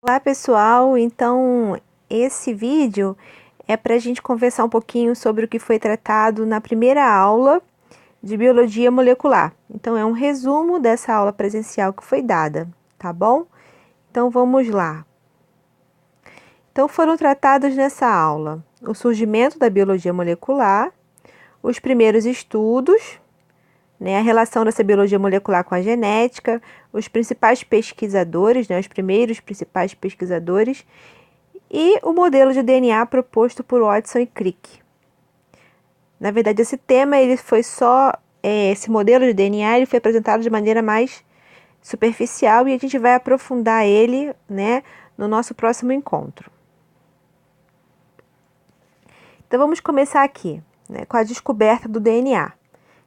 Olá pessoal, então esse vídeo é para a gente conversar um pouquinho sobre o que foi tratado na primeira aula de biologia molecular. Então é um resumo dessa aula presencial que foi dada, tá bom? Então vamos lá. Então foram tratados nessa aula o surgimento da biologia molecular, os primeiros estudos, a relação dessa biologia molecular com a genética, os principais pesquisadores, os primeiros principais pesquisadores, e o modelo de DNA proposto por Watson e Crick. Na verdade, esse tema ele foi só esse modelo de DNA ele foi apresentado de maneira mais superficial e a gente vai aprofundar ele, no nosso próximo encontro. Então vamos começar aqui, com a descoberta do DNA.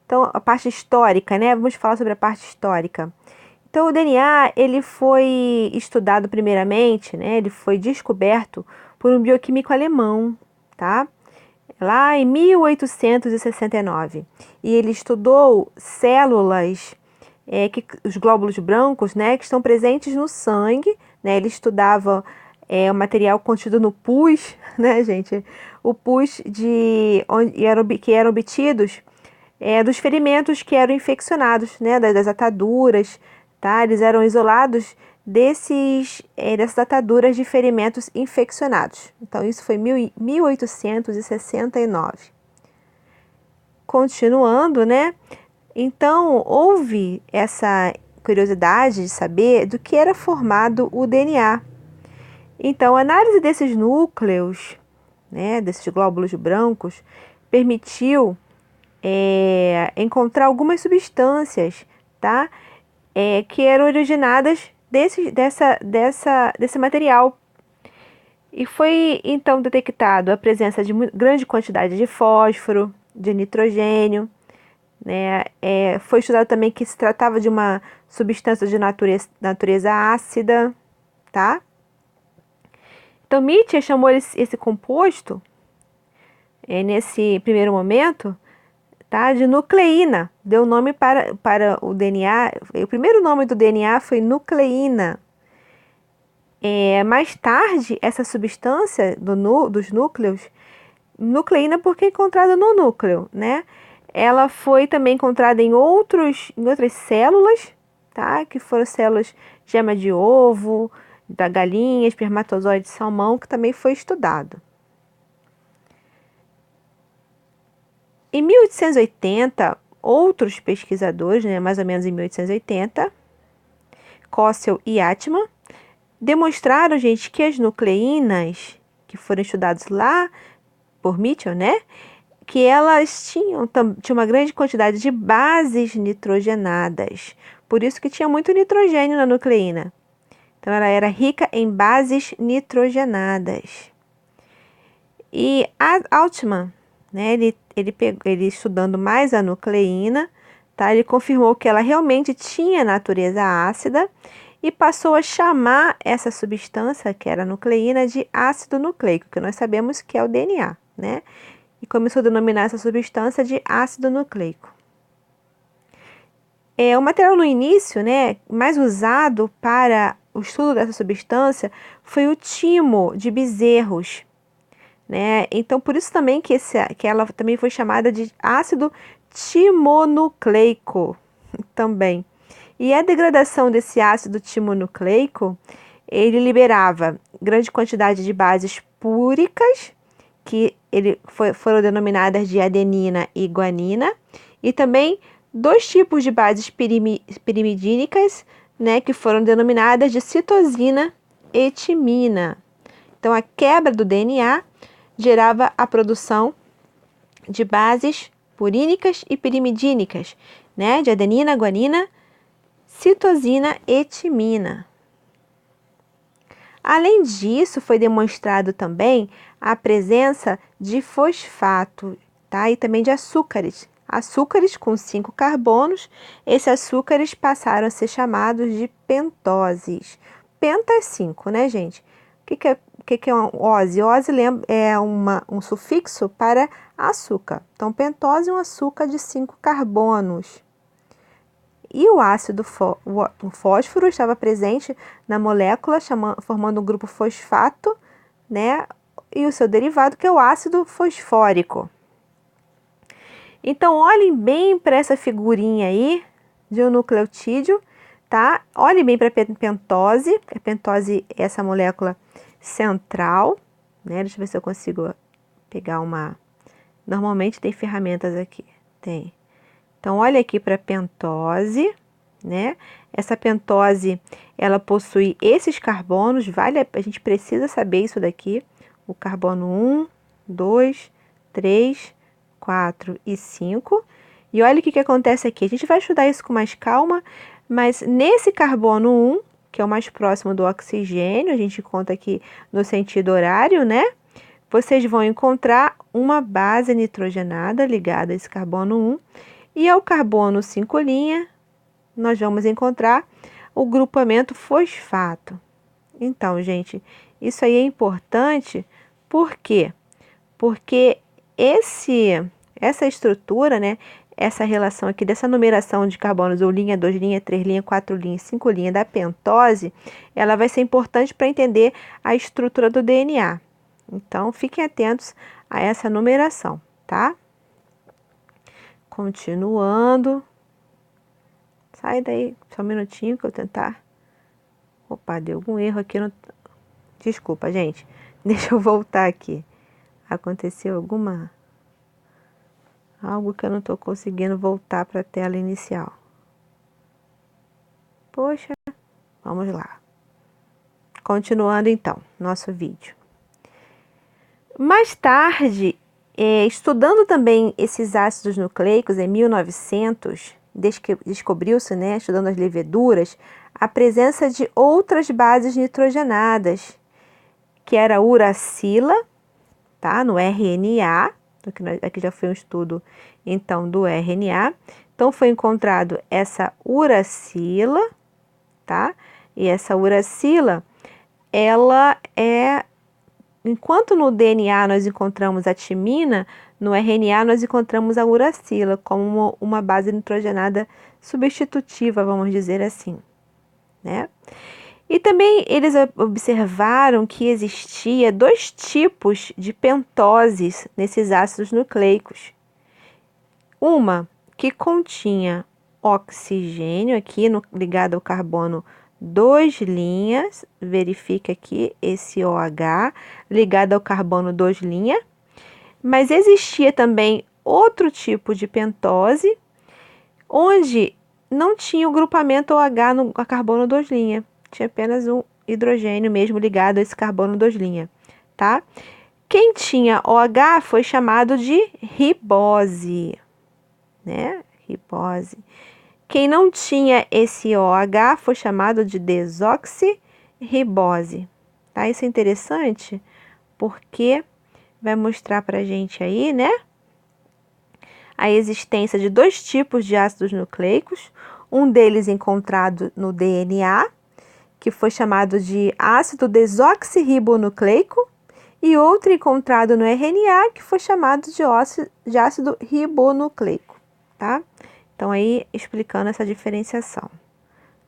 Então a parte histórica, vamos falar sobre a parte histórica. Então o DNA ele foi estudado primeiramente, ele foi descoberto por um bioquímico alemão, tá? Lá em 1869. E ele estudou células, os glóbulos brancos, que estão presentes no sangue, Ele estudava o material contido no pus, gente? O pus que eram obtidos dos ferimentos que eram infeccionados, das ataduras, tá? Eles eram isolados dessas ataduras de ferimentos infeccionados. Então, isso foi em 1869. Continuando, Então, houve essa curiosidade de saber do que era formado o DNA. Então, a análise desses núcleos, desses glóbulos brancos, permitiu encontrar algumas substâncias, tá? Que eram originadas desse material. E foi então detectado a presença de grande quantidade de fósforo, de nitrogênio, foi estudado também que se tratava de uma substância de natureza ácida, tá? Então Mitchell chamou esse composto, nesse primeiro momento, tá, de nucleína. Deu nome para o DNA. O primeiro nome do DNA foi nucleína. Mais tarde, essa substância dos núcleos, nucleína porque é encontrada no núcleo, ela foi também encontrada em outras células, tá? Que foram células gema de ovo, da galinha, espermatozoide de salmão, que também foi estudado. Em 1880, outros pesquisadores, mais ou menos em 1880, Kossel e Altman, demonstraram, gente, que as nucleínas que foram estudadas lá por Mitchell, que elas tinham uma grande quantidade de bases nitrogenadas. Por isso que tinha muito nitrogênio na nucleína. Então, ela era rica em bases nitrogenadas. E Altman, ele estudando mais a nucleína, tá? Ele confirmou que ela realmente tinha natureza ácida e passou a chamar essa substância, que era a nucleína, de ácido nucleico, que nós sabemos que é o DNA, E começou a denominar essa substância de ácido nucleico. O material no início, mais usado para o estudo dessa substância foi o timo de bezerros, Então, por isso também que ela também foi chamada de ácido timonucleico também. E a degradação desse ácido timonucleico, ele liberava grande quantidade de bases púricas, que foram denominadas de adenina e guanina, e também dois tipos de bases pirimidínicas, que foram denominadas de citosina e timina. Então, a quebra do DNA gerava a produção de bases purínicas e pirimidínicas, de adenina, guanina, citosina e timina. Além disso, foi demonstrado também a presença de fosfato, tá? E também de açúcares. Açúcares com 5 carbonos, esses açúcares passaram a ser chamados de pentoses. Penta é 5, gente? O que é ose? Ose é um sufixo para açúcar. Então, pentose é um açúcar de 5 carbonos. e o ácido o fósforo estava presente na molécula, formando um grupo fosfato, né? E o seu derivado, que é o ácido fosfórico. Então, olhem bem para essa figurinha aí de um nucleotídeo, tá? Olhem bem para a pentose. A pentose é essa molécula central, né? Deixa eu ver se eu consigo pegar uma... Normalmente tem ferramentas aqui, tem. Então, olha aqui para a pentose, né? Essa pentose, ela possui esses carbonos, a gente precisa saber isso daqui. O carbono 1, 2, 3, 4 e 5. E olha o que acontece aqui. A gente vai estudar isso com mais calma, mas nesse carbono 1, que é o mais próximo do oxigênio, a gente conta aqui no sentido horário, né? Vocês vão encontrar uma base nitrogenada ligada a esse carbono 1. E ao carbono 5', nós vamos encontrar o grupamento fosfato. Então, gente, isso aí é importante, por quê? Porque essa estrutura, né, essa relação aqui dessa numeração de carbonos, 1 linha, 2 linha, 3 linha, 4 linha, 5 linha da pentose, ela vai ser importante para entender a estrutura do DNA. Então, fiquem atentos a essa numeração, tá? Continuando. Sai daí, só um minutinho que eu tentar. Opa, deu algum erro aqui no... Desculpa, gente. Deixa eu voltar aqui. Aconteceu algo que eu não estou conseguindo voltar para a tela inicial. Poxa, vamos lá. Continuando então, nosso vídeo. Mais tarde, estudando também esses ácidos nucleicos, em 1900, descobriu-se, né, estudando as leveduras, a presença de outras bases nitrogenadas, que era a uracila, tá, no RNA, aqui já foi um estudo, então, do RNA. Então, foi encontrado essa uracila, tá, e essa uracila, ela é... Enquanto no DNA nós encontramos a timina, no RNA nós encontramos a uracila como uma base nitrogenada substitutiva, vamos dizer assim, né? E também eles observaram que existia 2 tipos de pentoses nesses ácidos nucleicos. Uma que continha oxigênio aqui ligado ao carbono 2 linhas, verifica aqui esse OH ligado ao carbono 2 linha, mas existia também outro tipo de pentose, onde não tinha o grupamento OH no carbono 2 linha, tinha apenas um hidrogênio mesmo ligado a esse carbono 2 linha, tá? Quem tinha OH foi chamado de ribose, né? Ribose. Quem não tinha esse OH foi chamado de desoxirribose, tá? Isso é interessante porque vai mostrar pra gente aí, né? A existência de 2 tipos de ácidos nucleicos, um deles encontrado no DNA, que foi chamado de ácido desoxirribonucleico, e outro encontrado no RNA, que foi chamado de ácido ribonucleico, tá? Então, aí, explicando essa diferenciação.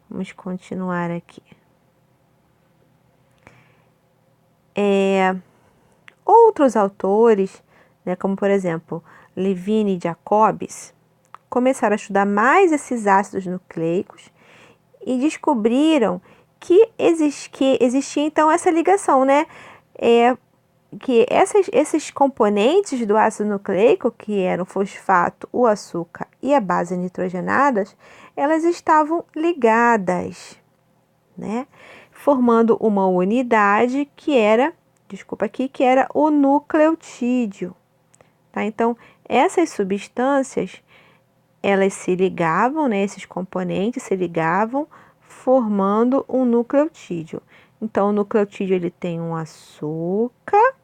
Vamos continuar aqui. Outros autores, né, como, por exemplo, Levine e Jacobs, começaram a estudar mais esses ácidos nucleicos e descobriram que existia, então, essa ligação, né? Que esses componentes do ácido nucleico, que eram o fosfato, o açúcar e a base nitrogenadas, elas estavam ligadas, né? Formando uma unidade que era, que era o nucleotídeo, tá? Então, essas substâncias, elas se ligavam, né? Esses componentes se ligavam, formando um nucleotídeo. Então, o nucleotídeo, ele tem um açúcar,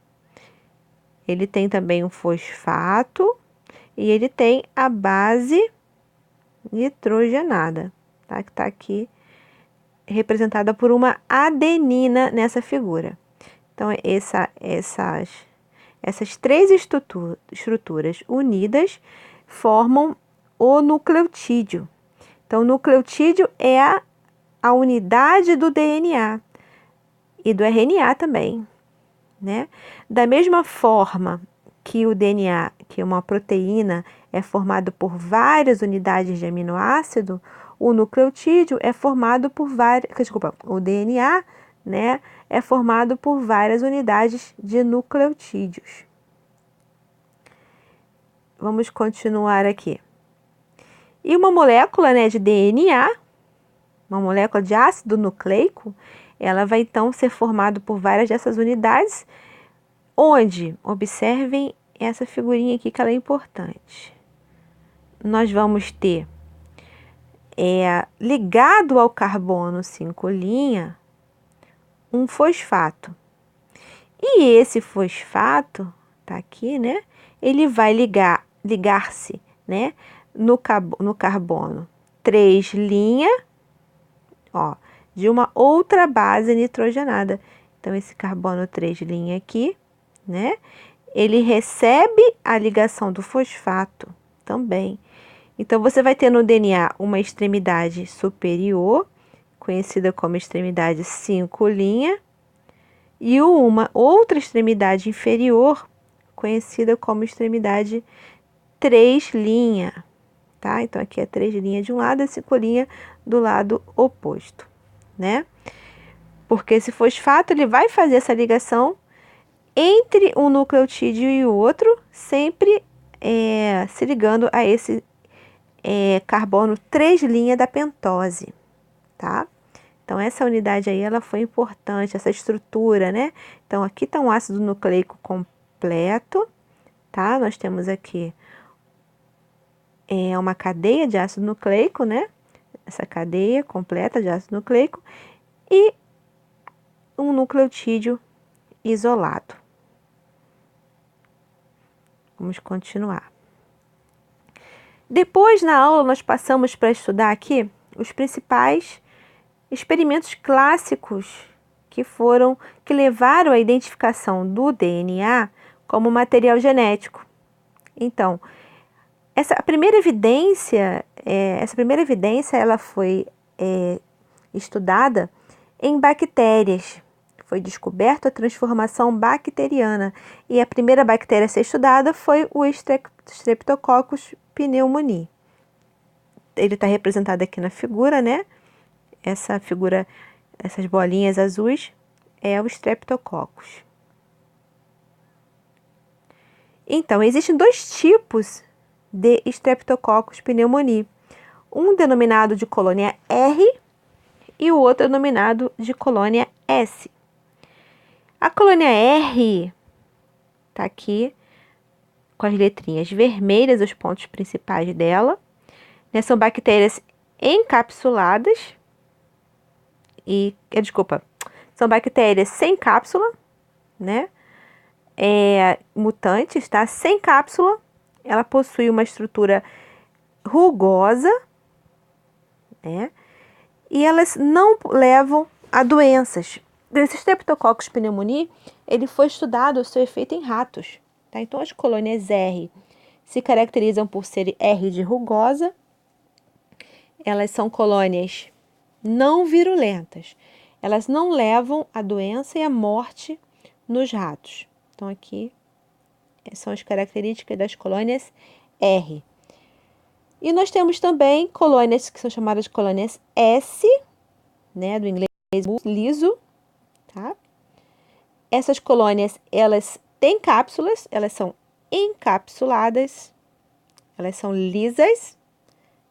ele tem também um fosfato e ele tem a base nitrogenada, tá? Que está aqui representada por uma adenina nessa figura. Então, essas 3 estruturas unidas formam o nucleotídeo. Então, nucleotídeo é a unidade do DNA e do RNA também, né? Da mesma forma que o DNA, que uma proteína é formado por várias unidades de aminoácido, o nucleotídeo é formado por várias, desculpa, o DNA, né, é formado por várias unidades de nucleotídeos. Vamos continuar aqui. E uma molécula, né, de DNA, uma molécula de ácido nucleico, ela vai então ser formada por várias dessas unidades, onde, observem essa figurinha aqui que ela é importante. Nós vamos ter ligado ao carbono 5' um fosfato. E esse fosfato, tá aqui, né? Ele vai ligar-se, né, no carbono 3', ó, de uma outra base nitrogenada. Então, esse carbono 3' aqui, né, ele recebe a ligação do fosfato também. Então, você vai ter no DNA uma extremidade superior, conhecida como extremidade 5', e uma outra extremidade inferior, conhecida como extremidade 3', tá? Então, aqui é 3' de um lado e 5' do lado oposto, né? Porque esse fosfato, ele vai fazer essa ligação entre um nucleotídeo e o outro, sempre se ligando a esse carbono 3' da pentose, tá? Então, essa unidade aí, ela foi importante, essa estrutura, né? Então, aqui está um ácido nucleico completo, tá? Nós temos aqui uma cadeia de ácido nucleico, né? Essa cadeia completa de ácido nucleico e um nucleotídeo isolado. Vamos continuar. Depois, na aula, nós passamos para estudar aqui os principais experimentos clássicos que levaram à identificação do DNA como material genético. Então, essa primeira evidência, ela foi estudada em bactérias. Foi descoberta a transformação bacteriana e a primeira bactéria a ser estudada foi o Streptococcus pneumoniae. Ele está representado aqui na figura, né? Essa figura, essas bolinhas azuis, é o Streptococcus. Então, existem dois tipos de Streptococcus pneumoniae. Um denominado de colônia R e o outro denominado de colônia S. A colônia R está aqui com as letrinhas vermelhas, os pontos principais dela, né? São bactérias encapsuladas são bactérias sem cápsula, né? Mutantes, tá? Sem cápsula, ela possui uma estrutura rugosa, né? E elas não levam a doenças. Esse Streptococcus pneumoniae, ele foi estudado o seu efeito em ratos, tá? Então, as colônias R se caracterizam por serem R de rugosa. Elas são colônias não virulentas. Elas não levam a doença e a morte nos ratos. Então, aqui são as características das colônias R. E nós temos também colônias que são chamadas de colônias S, né, do inglês liso, tá? Essas colônias, elas têm cápsulas, elas são encapsuladas, elas são lisas,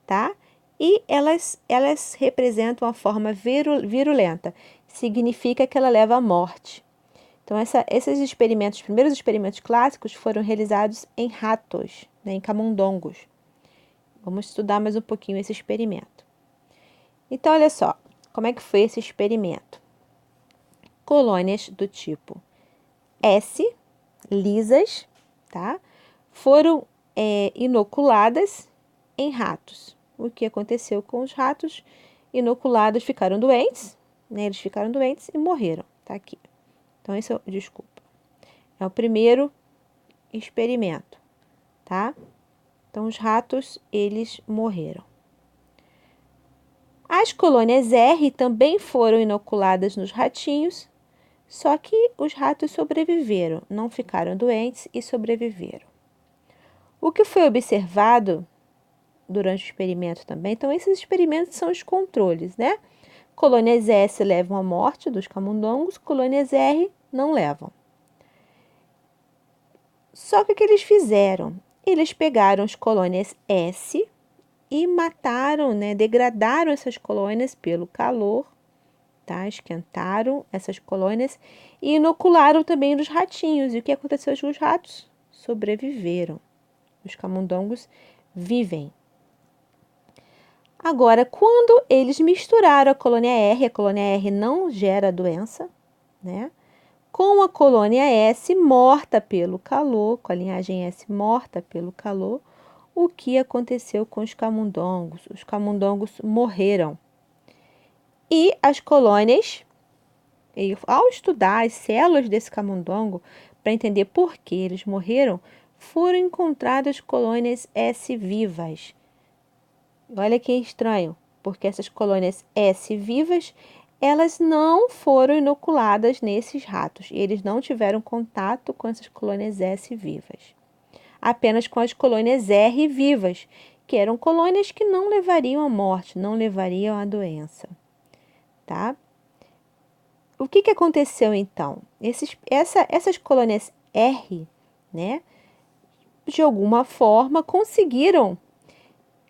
tá? E elas representam a forma virulenta, significa que ela leva à morte. Então, esses experimentos, os primeiros experimentos clássicos foram realizados em ratos, né, em camundongos. Vamos estudar mais um pouquinho esse experimento. Então, olha só, como é que foi esse experimento? Colônias do tipo S, lisas, tá? Foram inoculadas em ratos. O que aconteceu com os ratos inoculados? Ficaram doentes, né? Eles ficaram doentes e morreram, tá aqui. Então, é o primeiro experimento, tá? Então, os ratos, eles morreram. As colônias R também foram inoculadas nos ratinhos, só que os ratos sobreviveram, não ficaram doentes e sobreviveram. O que foi observado durante o experimento também, então esses experimentos são os controles, né? Colônias S levam à morte dos camundongos, colônias R não levam. Só que o que eles fizeram? Eles pegaram as colônias S e mataram, né? Degradaram essas colônias pelo calor, tá? Esquentaram essas colônias e inocularam também nos ratinhos. E o que aconteceu com os ratos? Sobreviveram. Os camundongos vivem. Agora, quando eles misturaram a colônia R não gera doença, né? Com a colônia S morta pelo calor, com a linhagem S morta pelo calor, o que aconteceu com os camundongos? Os camundongos morreram. E as colônias, ao estudar as células desse camundongo, para entender por que eles morreram, foram encontradas colônias S vivas. Olha que estranho, porque essas colônias S vivas, elas não foram inoculadas nesses ratos. E eles não tiveram contato com essas colônias S vivas. Apenas com as colônias R vivas, que eram colônias que não levariam à morte, não levariam à doença. Tá? O que aconteceu então? Essas colônias R, né, de alguma forma conseguiram,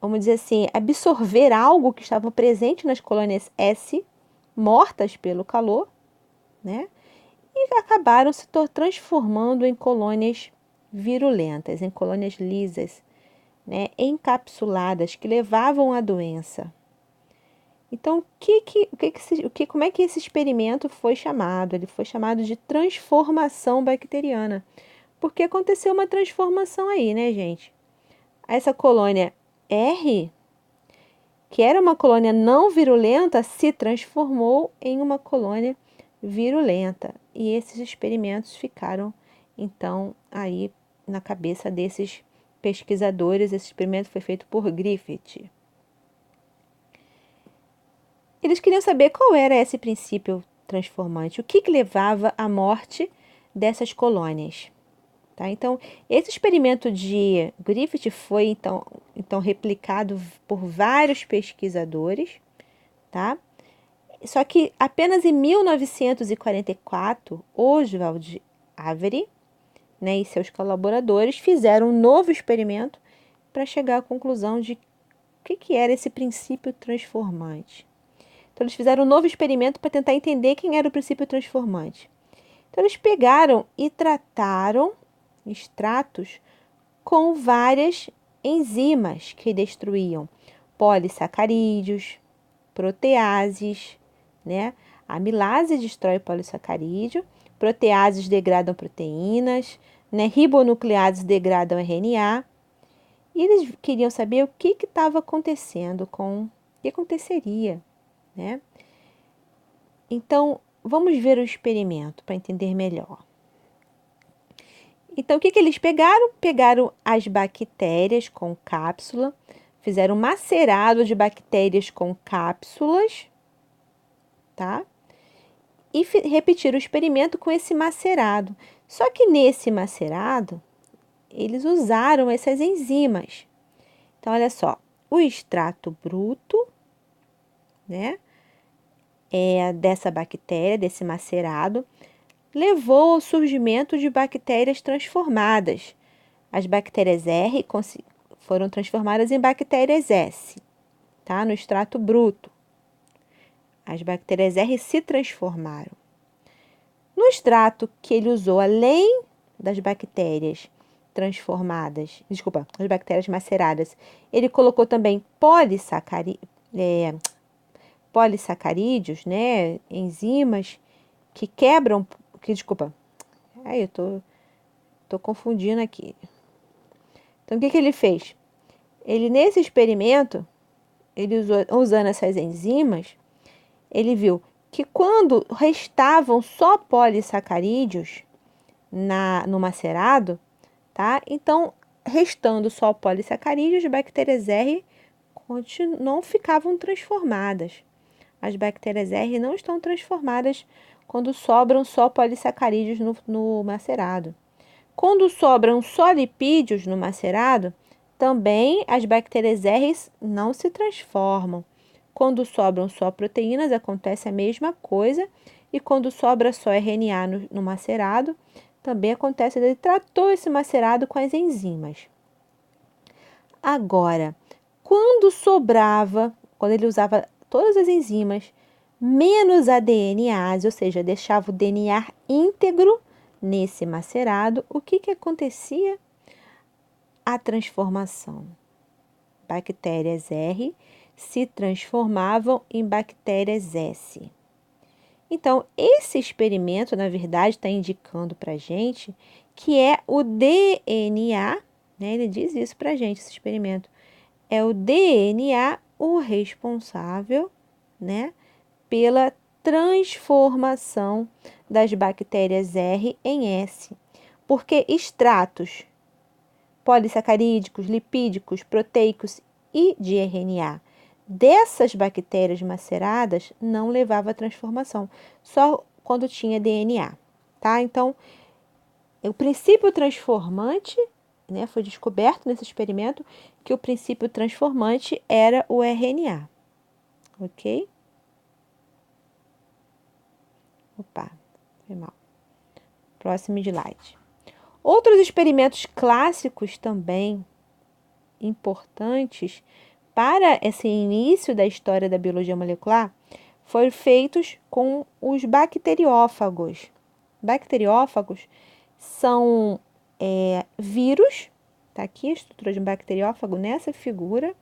vamos dizer assim, absorver algo que estava presente nas colônias S, mortas pelo calor, né, e acabaram se transformando em colônias virulentas, em colônias lisas, né, encapsuladas, que levavam à doença. Então, como é que esse experimento foi chamado? Ele foi chamado de transformação bacteriana, porque aconteceu uma transformação aí, né, gente? Essa colônia R, que era uma colônia não virulenta, se transformou em uma colônia virulenta. E esses experimentos ficaram, então, aí na cabeça desses pesquisadores. Esse experimento foi feito por Griffith. Eles queriam saber qual era esse princípio transformante, o que levava à morte dessas colônias. Tá? Então, esse experimento de Griffith foi então replicado por vários pesquisadores, tá? Só que apenas em 1944, Oswald Avery, né, e seus colaboradores fizeram um novo experimento para chegar à conclusão de o que era esse princípio transformante. Então, eles fizeram um novo experimento para tentar entender quem era o princípio transformante. Então, eles pegaram e trataram extratos com várias enzimas que destruíam polissacarídeos, proteases, né? A amilase destrói polissacarídeo, proteases degradam proteínas, né? Ribonucleases degradam RNA. E eles queriam saber o que estava acontecendo o que aconteceria, né? Então, vamos ver o experimento para entender melhor. Então, o que eles pegaram? Pegaram as bactérias com cápsula, fizeram um macerado de bactérias com cápsulas, tá? E repetiram o experimento com esse macerado. Só que nesse macerado, eles usaram essas enzimas. Então, olha só, o extrato bruto, né, dessa bactéria, desse macerado, levou ao surgimento de bactérias transformadas. As bactérias R foram transformadas em bactérias S, tá? No extrato bruto. As bactérias R se transformaram. No extrato que ele usou, além das bactérias transformadas, as bactérias maceradas, ele colocou também polissacarídeos, né? Enzimas que quebram, eu tô confundindo aqui. Então, o que ele fez? Ele, nesse experimento, usando essas enzimas, ele viu que quando restavam só polissacarídeos no macerado, tá? Então, restando só polissacarídeos, bactérias R não ficavam transformadas. As bactérias R não estão transformadas quando sobram só polissacarídeos no macerado. Quando sobram só lipídios no macerado, também as bactérias R não se transformam. Quando sobram só proteínas, acontece a mesma coisa. E quando sobra só RNA no macerado, também acontece. Ele tratou esse macerado com as enzimas. Agora, quando ele usava todas as enzimas, menos a DNase, ou seja, deixava o DNA íntegro nesse macerado, o que acontecia? A transformação. Bactérias R se transformavam em bactérias S. Então, esse experimento, na verdade, está indicando para a gente que é o DNA, né? Ele diz isso para a gente, esse experimento. É o DNA o responsável, né, pela transformação das bactérias R em S. Porque extratos polissacarídicos, lipídicos, proteicos e de RNA dessas bactérias maceradas não levava à transformação, só quando tinha DNA, tá? Então, o princípio transformante, né, foi descoberto nesse experimento que o princípio transformante era o RNA, ok? Opa, foi mal. Próximo slide. Outros experimentos clássicos também importantes para esse início da história da biologia molecular foram feitos com os bacteriófagos. Bacteriófagos são vírus, tá aqui a estrutura de um bacteriófago nessa figura,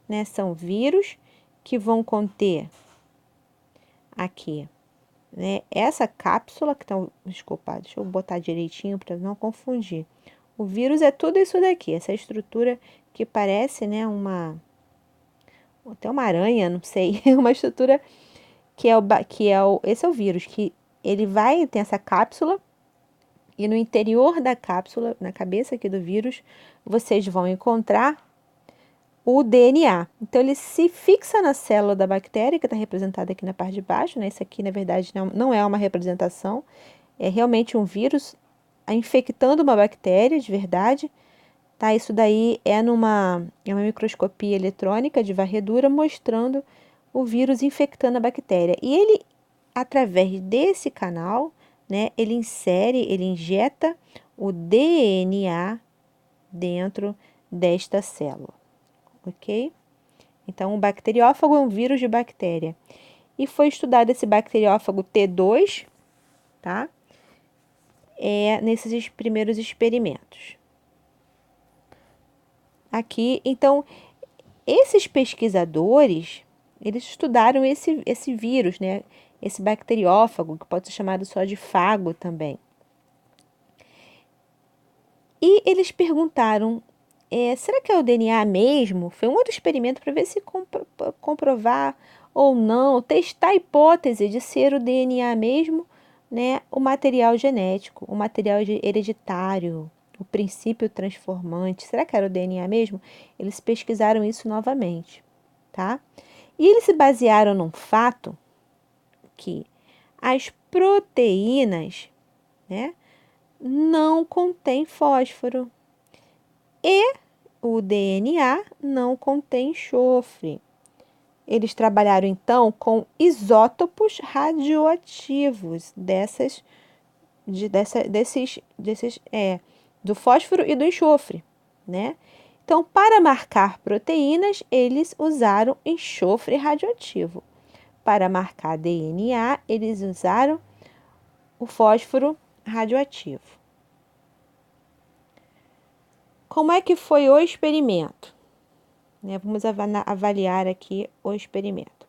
né? São vírus que vão conter aqui, né? Essa cápsula que tá, desculpa, deixa eu botar direitinho para não confundir. O vírus é tudo isso daqui, essa estrutura que parece, né, até uma aranha, não sei, uma estrutura esse é o vírus, que ele tem essa cápsula e no interior da cápsula, na cabeça aqui do vírus, vocês vão encontrar o DNA. Então, ele se fixa na célula da bactéria, que está representada aqui na parte de baixo, né? Isso aqui, na verdade, não é uma representação, é realmente um vírus infectando uma bactéria de verdade. Tá? Isso daí é uma microscopia eletrônica de varredura mostrando o vírus infectando a bactéria. E ele, através desse canal, né, ele injeta o DNA dentro desta célula, ok? Então, o bacteriófago é um vírus de bactéria. E foi estudado esse bacteriófago T2, tá? Nesses primeiros experimentos. Aqui, então, esses pesquisadores, eles estudaram esse vírus, né? Esse bacteriófago, que pode ser chamado só de fago também. E eles perguntaram, será que é o DNA mesmo? Foi um outro experimento para ver se comprovar ou não, testar a hipótese de ser o DNA mesmo, né? O material genético, o material hereditário, o princípio transformante. Será que era o DNA mesmo? Eles pesquisaram isso novamente, tá? E eles se basearam num fato que as proteínas, né, não contêm fósforo e o DNA não contém enxofre. Eles trabalharam então com isótopos radioativos do fósforo e do enxofre, né? Então, para marcar proteínas, eles usaram enxofre radioativo. Para marcar DNA, eles usaram o fósforo radioativo. Como é que foi o experimento? Vamos avaliar aqui o experimento.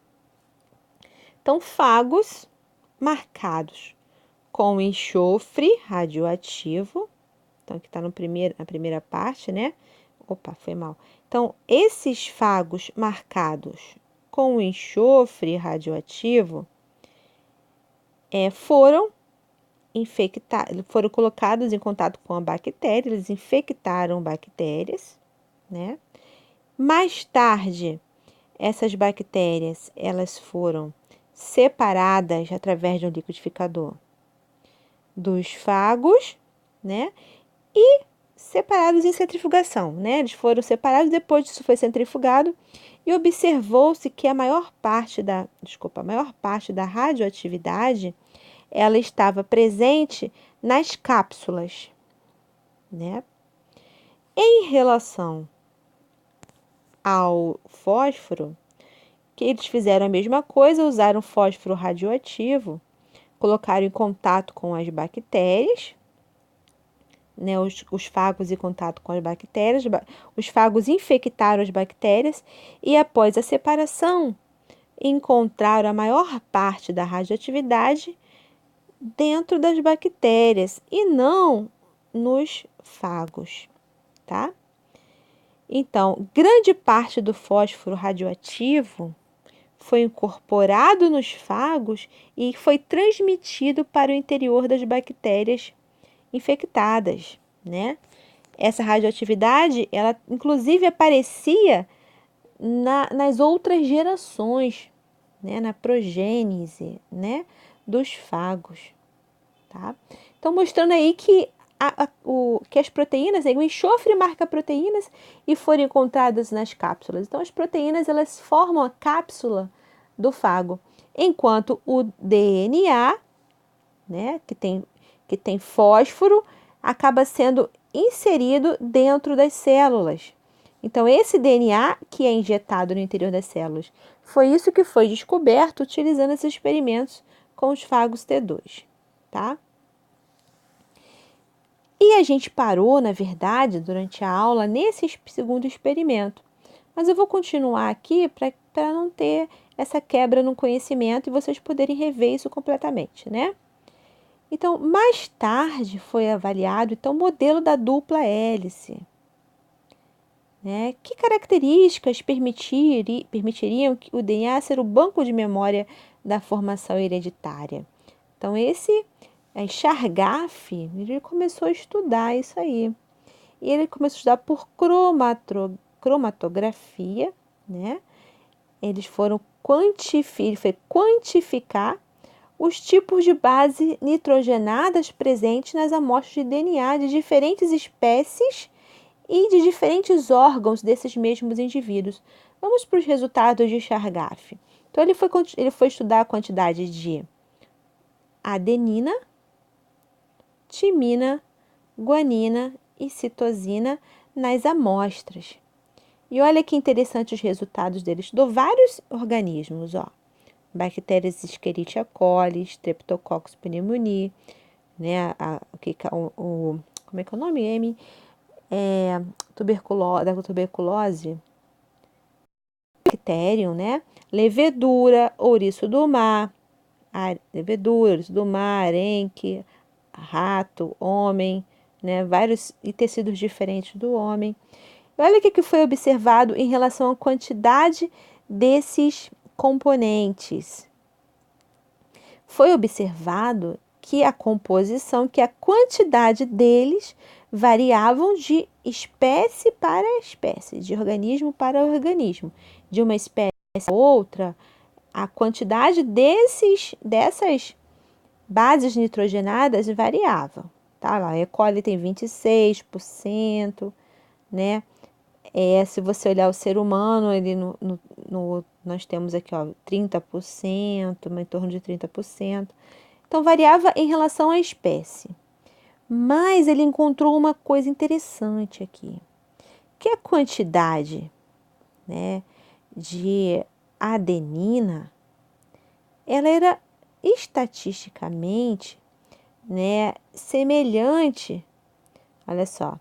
Então, fagos marcados com enxofre radioativo. Então, aqui está na primeira parte, né? Opa, foi mal. Então, esses fagos marcados com enxofre radioativo foram colocados em contato com a bactéria, eles infectaram bactérias, né? Mais tarde, essas bactérias, elas foram separadas através de um liquidificador dos fagos, né? E separados em centrifugação, né? Eles foram separados, depois disso foi centrifugado e observou-se que a maior parte da radioatividade, ela estava presente nas cápsulas, né? Em relação ao fósforo, que eles fizeram a mesma coisa, usaram fósforo radioativo, colocaram em contato com as bactérias, né, os fagos em contato com as bactérias, os fagos infectaram as bactérias e após a separação encontraram a maior parte da radioatividade dentro das bactérias e não nos fagos, tá? Então, grande parte do fósforo radioativo foi incorporado nos fagos e foi transmitido para o interior das bactérias infectadas, né? Essa radioatividade, ela inclusive aparecia nas outras gerações, né? Na progênese, né? Dos fagos, tá? Então, mostrando aí que que as proteínas, o enxofre marca proteínas e foram encontradas nas cápsulas. Então, as proteínas, elas formam a cápsula do fago, enquanto o DNA, né, que tem fósforo, acaba sendo inserido dentro das células. Então, esse DNA que é injetado no interior das células, foi isso que foi descoberto utilizando esses experimentos com os fagos T2, tá? E a gente parou, na verdade, durante a aula, nesse segundo experimento. Mas eu vou continuar aqui para não ter essa quebra no conhecimento e vocês poderem rever isso completamente, né? Então, mais tarde foi avaliado então, o modelo da dupla hélice. Né? Que características permitiriam o DNA ser o banco de memória da formação hereditária? Então, esse Chargaff, ele começou a estudar isso aí. E ele começou a estudar por cromatografia, né? Eles foram quantificar os tipos de base nitrogenadas presentes nas amostras de DNA de diferentes espécies e de diferentes órgãos desses mesmos indivíduos. Vamos para os resultados de Chargaff. Então, ele foi estudar a quantidade de adenina, timina, guanina e citosina nas amostras. E olha que interessante os resultados dele. Estudou vários organismos, ó. Bactérias Escherichia coli, Streptococcus pneumoniae, né? Como é que é o nome? Tuberculose, Bacterium, né? Levedura, ouriço do mar, arenque, rato, homem, né? Vários e tecidos diferentes do homem. Olha o que foi observado em relação à quantidade desses componentes. Foi observado que a composição, que a quantidade deles variavam de espécie para espécie, de organismo para organismo. De uma espécie a outra, a quantidade dessas bases nitrogenadas variava. Tá lá, E. coli tem 26%, né? Se você olhar o ser humano, ele nós temos aqui, ó, 30%, em torno de 30%. Então, variava em relação à espécie. Mas ele encontrou uma coisa interessante aqui, que a quantidade, né, de adenina, ela era estatisticamente, né, semelhante, olha só,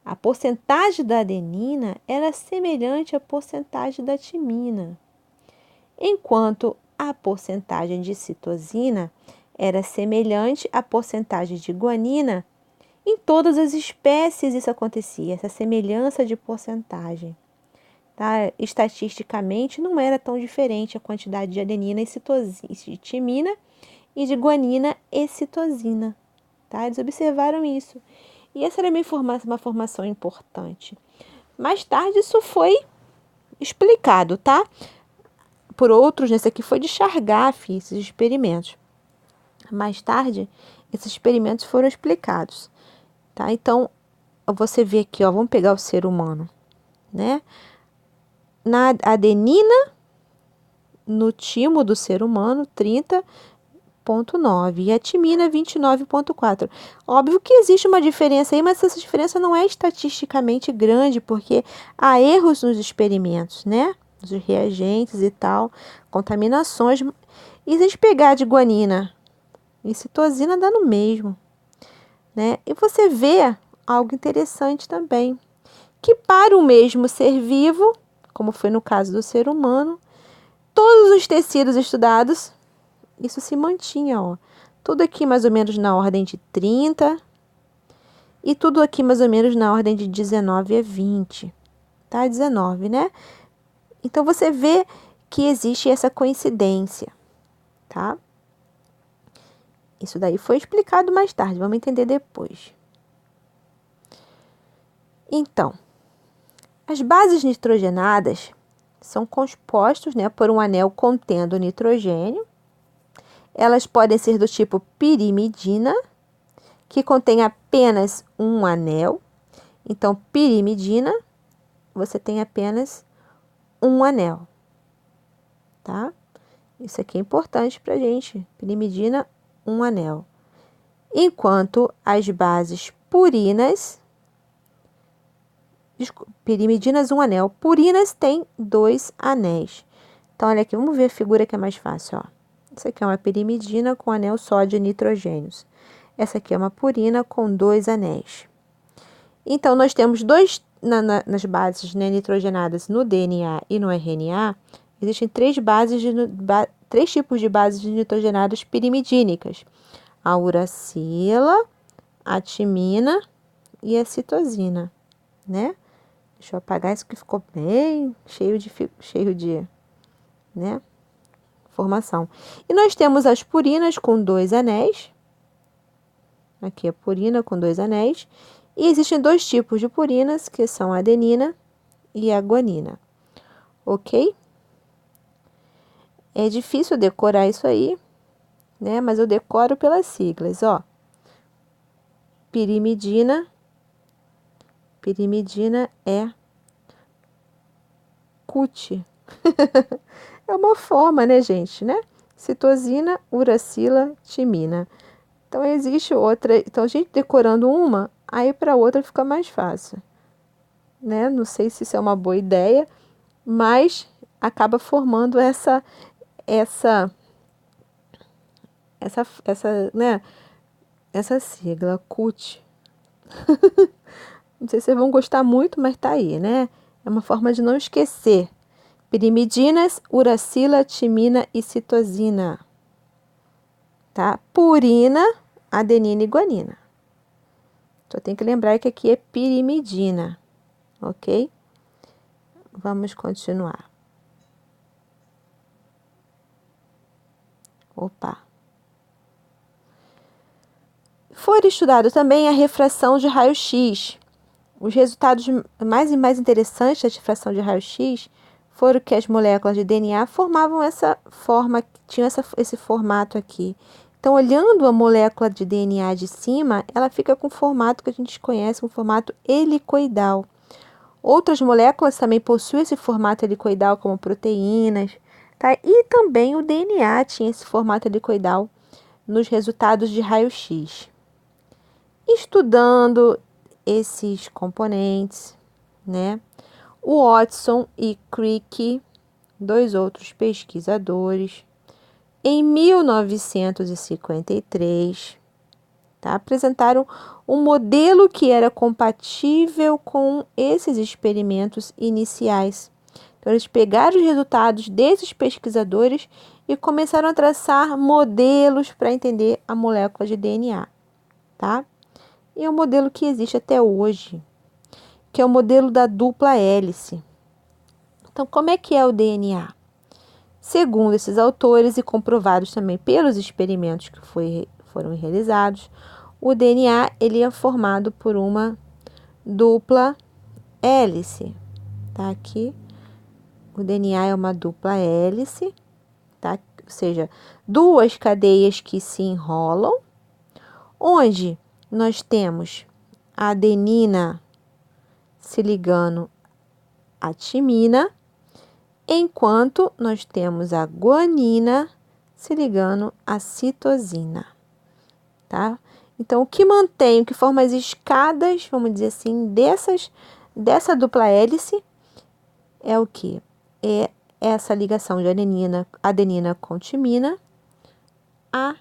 a porcentagem da adenina era semelhante à porcentagem da timina, enquanto a porcentagem de citosina era semelhante à porcentagem de guanina. Em todas as espécies isso acontecia, essa semelhança de porcentagem. Tá? Estatisticamente não era tão diferente a quantidade de adenina e citosina, de timina e de guanina e citosina. Tá? Eles observaram isso. E essa era uma formação importante. Mais tarde isso foi explicado, tá? por outros, nesse aqui foi de Chargaff, esses experimentos. Mais tarde, esses experimentos foram explicados, tá? Então, você vê aqui, ó, vamos pegar o ser humano, né? Na adenina, no timo do ser humano, 30,9 e a timina, 29,4. Óbvio que existe uma diferença aí, mas essa diferença não é estatisticamente grande, porque há erros nos experimentos, né? Os reagentes e tal, contaminações. E se a gente pegar de guanina e citosina, dá no mesmo, né? E você vê algo interessante também, que para o mesmo ser vivo, como foi no caso do ser humano, todos os tecidos estudados, isso se mantinha, ó. Tudo aqui mais ou menos na ordem de 30 e tudo aqui mais ou menos na ordem de 19 a 20, tá? 19, né? Então, você vê que existe essa coincidência, tá? Isso daí foi explicado mais tarde, vamos entender depois. Então, as bases nitrogenadas são compostos, né, por um anel contendo nitrogênio. Elas podem ser do tipo pirimidina, que contém apenas um anel. Então, pirimidina, você tem apenas um anel, tá? Isso aqui é importante pra gente. Pirimidina, um anel. Enquanto as bases purinas, pirimidinas, um anel. Purinas têm 2 anéis. Então, olha aqui, vamos ver a figura que é mais fácil, ó. Essa aqui é uma pirimidina com anel só de nitrogênios. Essa aqui é uma purina com 2 anéis. Então, nós temos nas bases, né, nitrogenadas no DNA e no RNA, existem 3 tipos de bases nitrogenadas pirimidínicas. A uracila, a timina e a citosina, né? Deixa eu apagar isso que ficou bem cheio de, né, formação. E nós temos as purinas com 2 anéis. Aqui é purina com 2 anéis. E existem 2 tipos de purinas, que são a adenina e a guanina. Ok? É difícil decorar isso aí, né? Mas eu decoro pelas siglas, ó. Pirimidina. Pirimidina é CUT. É uma forma, né, gente, né? Citosina, uracila, timina. Então, existe outra. Então, a gente decorando uma, aí para outra fica mais fácil, né? Não sei se isso é uma boa ideia, mas acaba formando essa, né? Essa sigla, CUT. Não sei se vocês vão gostar muito, mas tá aí, né? É uma forma de não esquecer. Pirimidinas, uracila, timina e citosina. Tá? Purina, adenina e guanina. Só tem que lembrar que aqui é pirimidina, ok? Vamos continuar. Opa! Foi estudado também a refração de raio-x. Os resultados mais interessantes da refração de raio-x foram que as moléculas de DNA formavam essa forma, tinham esse formato aqui. Então, olhando a molécula de DNA de cima, ela fica com o formato que a gente conhece, um formato helicoidal. Outras moléculas também possuem esse formato helicoidal, como proteínas, tá? E também o DNA tinha esse formato helicoidal nos resultados de raio-x. Estudando esses componentes, né? O Watson e Crick, 2 outros pesquisadores, em 1953, tá, apresentaram um modelo que era compatível com esses experimentos iniciais. Então, eles pegaram os resultados desses pesquisadores e começaram a traçar modelos para entender a molécula de DNA, tá? E é um modelo que existe até hoje, que é o modelo da dupla hélice. Então, como é que é o DNA? Segundo esses autores e comprovados também pelos experimentos que foram realizados, o DNA ele é formado por uma dupla hélice, tá aqui, o DNA é uma dupla hélice, tá? Ou seja, duas cadeias que se enrolam, onde nós temos a adenina se ligando à timina, enquanto nós temos a guanina se ligando à citosina, tá? Então, o que mantém, o que forma as escadas, vamos dizer assim, dessa dupla hélice é o que? É essa ligação de adenina com timina. A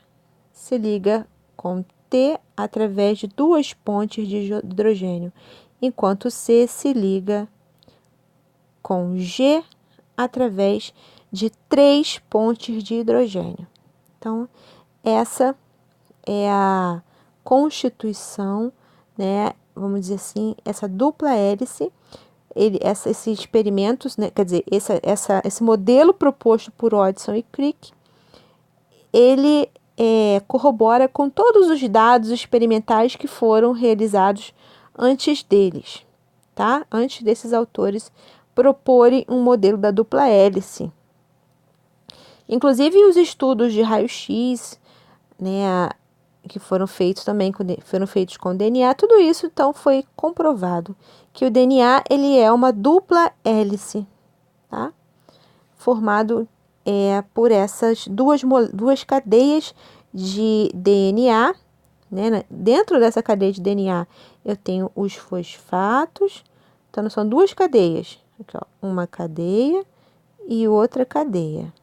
se liga com T através de duas pontes de hidrogênio, enquanto C se liga com G através de três pontes de hidrogênio. Então, essa é a constituição, né? Vamos dizer assim, essa dupla hélice, esses experimentos, né? Quer dizer, esse modelo proposto por Hodgson e Crick, ele corrobora com todos os dados experimentais que foram realizados antes deles, tá? Antes desses autores proporem um modelo da dupla hélice. Inclusive os estudos de raio-x, né, que foram feitos também com DNA, tudo isso então foi comprovado que o DNA ele é uma dupla hélice, tá? Formado por essas duas cadeias de DNA, né? Dentro dessa cadeia de DNA eu tenho os fosfatos, então são duas cadeias, aqui, ó, uma cadeia e outra cadeia.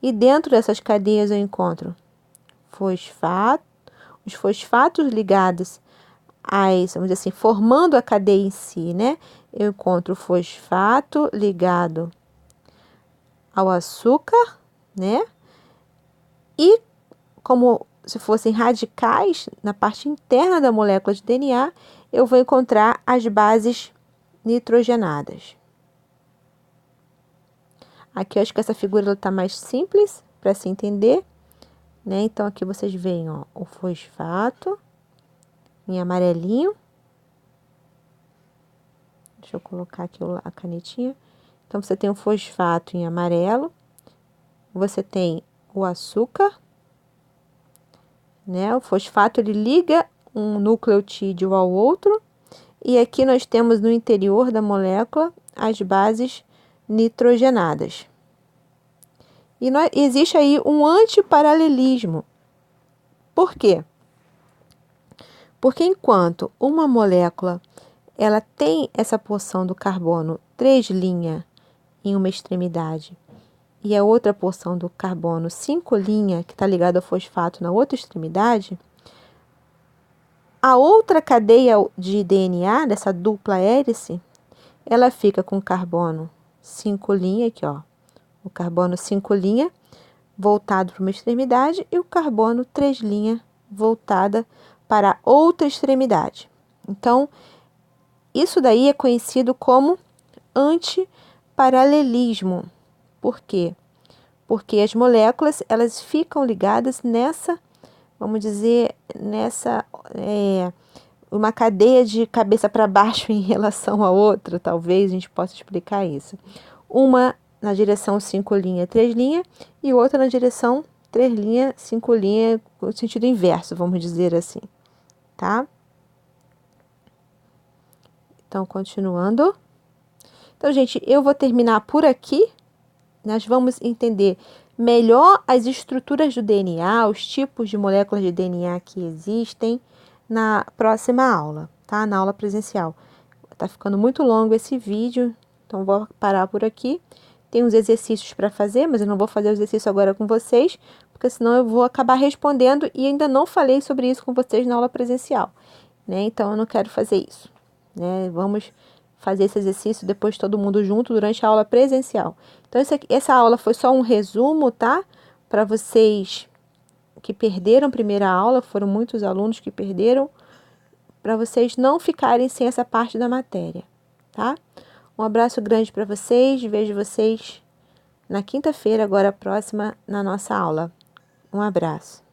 E dentro dessas cadeias eu encontro os fosfatos ligados vamos dizer assim, formando a cadeia em si, né? Eu encontro o fosfato ligado ao açúcar, né? E como se fossem radicais, na parte interna da molécula de DNA, eu vou encontrar as bases nitrogenadas. Aqui eu acho que essa figura está mais simples para se entender, né? Então aqui vocês veem, ó, o fosfato em amarelinho. Deixa eu colocar aqui a canetinha. Então você tem o fosfato em amarelo, você tem o açúcar, né? O fosfato ele liga um nucleotídeo ao outro, e aqui nós temos no interior da molécula as bases nitrogenadas. E existe aí um antiparalelismo. Por quê? Porque enquanto uma molécula ela tem essa porção do carbono 3' em uma extremidade e a outra porção do carbono 5', que está ligada ao fosfato na outra extremidade, a outra cadeia de DNA, dessa dupla hélice, ela fica com o carbono 5', aqui ó, o carbono 5' voltado para uma extremidade e o carbono 3' voltada para outra extremidade. Então, isso daí é conhecido como antiparalelismo. Por quê? Porque as moléculas elas ficam ligadas nessa, vamos dizer, uma cadeia de cabeça para baixo em relação à outra, talvez a gente possa explicar isso. Uma na direção 5', 3' e outra na direção 3', 5', no sentido inverso, vamos dizer assim, tá? Então, continuando. Então, gente, eu vou terminar por aqui. Nós vamos entender melhor as estruturas do DNA, os tipos de moléculas de DNA que existem na próxima aula, tá? Na aula presencial. Tá ficando muito longo esse vídeo, então vou parar por aqui. Tem uns exercícios para fazer, mas eu não vou fazer o exercício agora com vocês, porque senão eu vou acabar respondendo e ainda não falei sobre isso com vocês na aula presencial, né? Então eu não quero fazer isso, né? Vamos fazer esse exercício depois todo mundo junto durante a aula presencial. Então essa aula foi só um resumo, tá? Para vocês que perderam a primeira aula, foram muitos alunos que perderam, para vocês não ficarem sem essa parte da matéria, tá? Um abraço grande para vocês, vejo vocês na quinta-feira, agora próxima, na nossa aula. Um abraço.